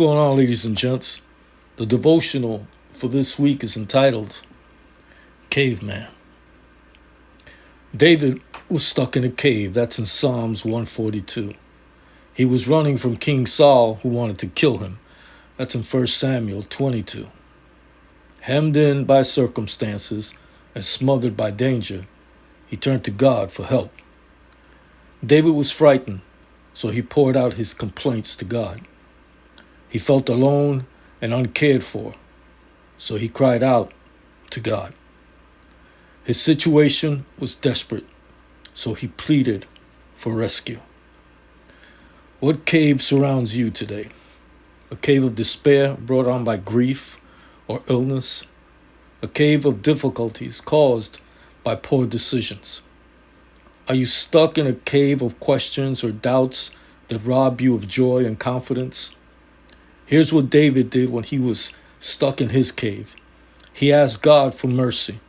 going on, ladies and gents? The devotional for this week is entitled Caveman. David was stuck in a cave. That's in Psalms 142. He was running from King Saul, who wanted to kill him. That's in 1 Samuel 22. Hemmed in by circumstances and smothered by danger, he turned to God for help. David was frightened, so he poured out his complaints to God. He felt alone and uncared for, so he cried out to God. His situation was desperate, so he pleaded for rescue. What cave surrounds you today? A cave of despair brought on by grief or illness? A cave of difficulties caused by poor decisions? Are you stuck in a cave of questions or doubts that rob you of joy and confidence? Here's what David did when he was stuck in his cave. He asked God for mercy.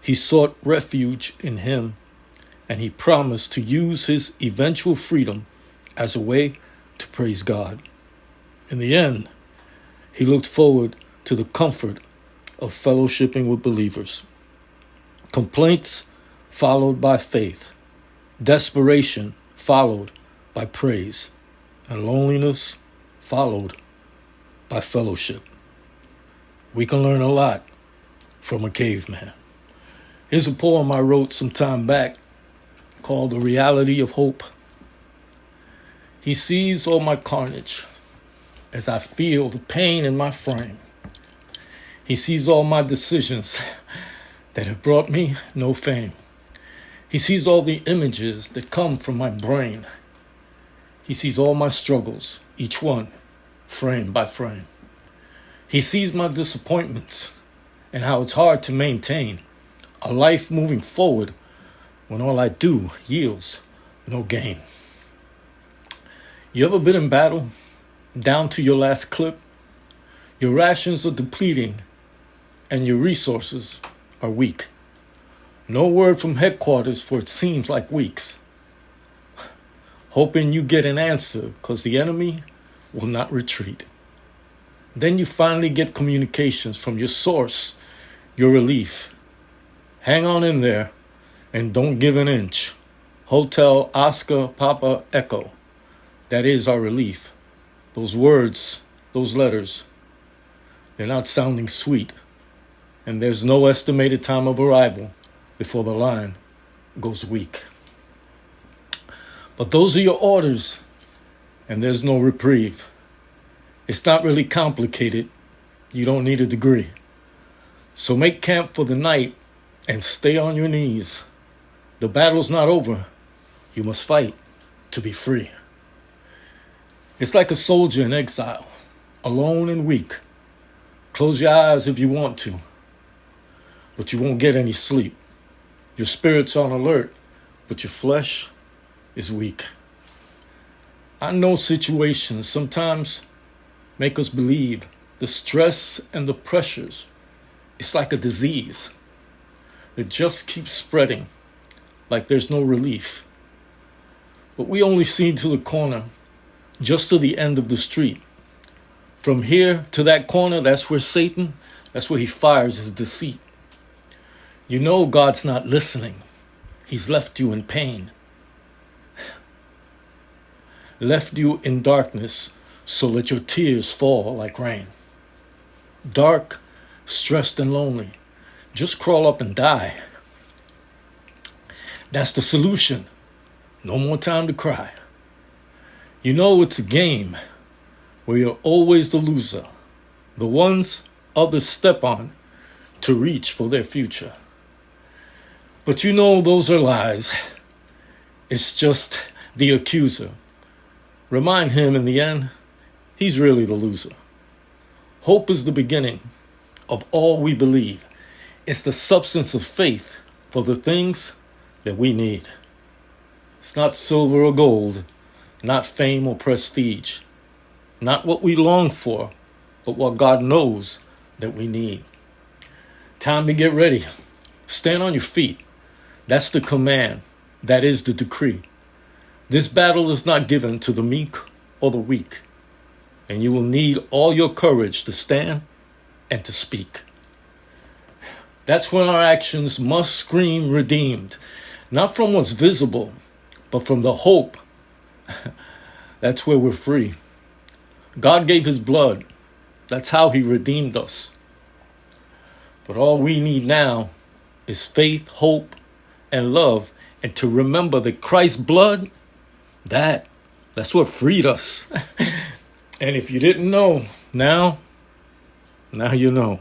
He sought refuge in him, and he promised to use his eventual freedom as a way to praise God. In the end, he looked forward to the comfort of fellowshipping with believers. Complaints followed by faith. Desperation followed by praise. And loneliness followed by fellowship. We can learn a lot from a caveman. Here's a poem I wrote some time back called The Reality of Hope. He sees all my carnage as I feel the pain in my frame. He sees all my decisions that have brought me no fame. He sees all the images that come from my brain. He sees all my struggles, each one frame by frame. He sees my disappointments and how it's hard to maintain a life moving forward when all I do yields no gain. You ever been in battle, down to your last clip? Your rations are depleting and your resources are weak. No word from headquarters for it seems like weeks. Hoping you get an answer because the enemy will not retreat. Then you finally get communications from your source, your relief. Hang on in there and don't give an inch. Hotel Oscar Papa Echo. That is our relief. Those words, those letters, they're not sounding sweet. And there's no estimated time of arrival before the line goes weak. But those are your orders, and there's no reprieve. It's not really complicated. You don't need a degree. So make camp for the night and stay on your knees. The battle's not over. You must fight to be free. It's like a soldier in exile, alone and weak. Close your eyes if you want to, but you won't get any sleep. Your spirit's on alert, but your flesh is weak. I know situations sometimes make us believe the stress and the pressures, it's like a disease. It just keeps spreading like there's no relief. But we only see to the corner, just to the end of the street. From here to that corner, that's where Satan, that's where he fires his deceit. You know God's not listening. He's left you in pain. Left you in darkness, so let your tears fall like rain. Dark, stressed and lonely. Just crawl up and die. That's the solution. No more time to cry. You know it's a game where you're always the loser. The ones others step on to reach for their future. But you know those are lies. It's just the accuser. Remind him in the end, he's really the loser. Hope is the beginning of all we believe. It's the substance of faith for the things that we need. It's not silver or gold, not fame or prestige, not what we long for, but what God knows that we need. Time to get ready. Stand on your feet. That's the command. That is the decree. This battle is not given to the meek or the weak. And you will need all your courage to stand and to speak. That's when our actions must scream redeemed, not from what's visible, but from the hope. That's where we're free. God gave his blood. That's how he redeemed us. But all we need now is faith, hope, and love, and to remember that Christ's blood, that's what freed us. And if you didn't know, now you know.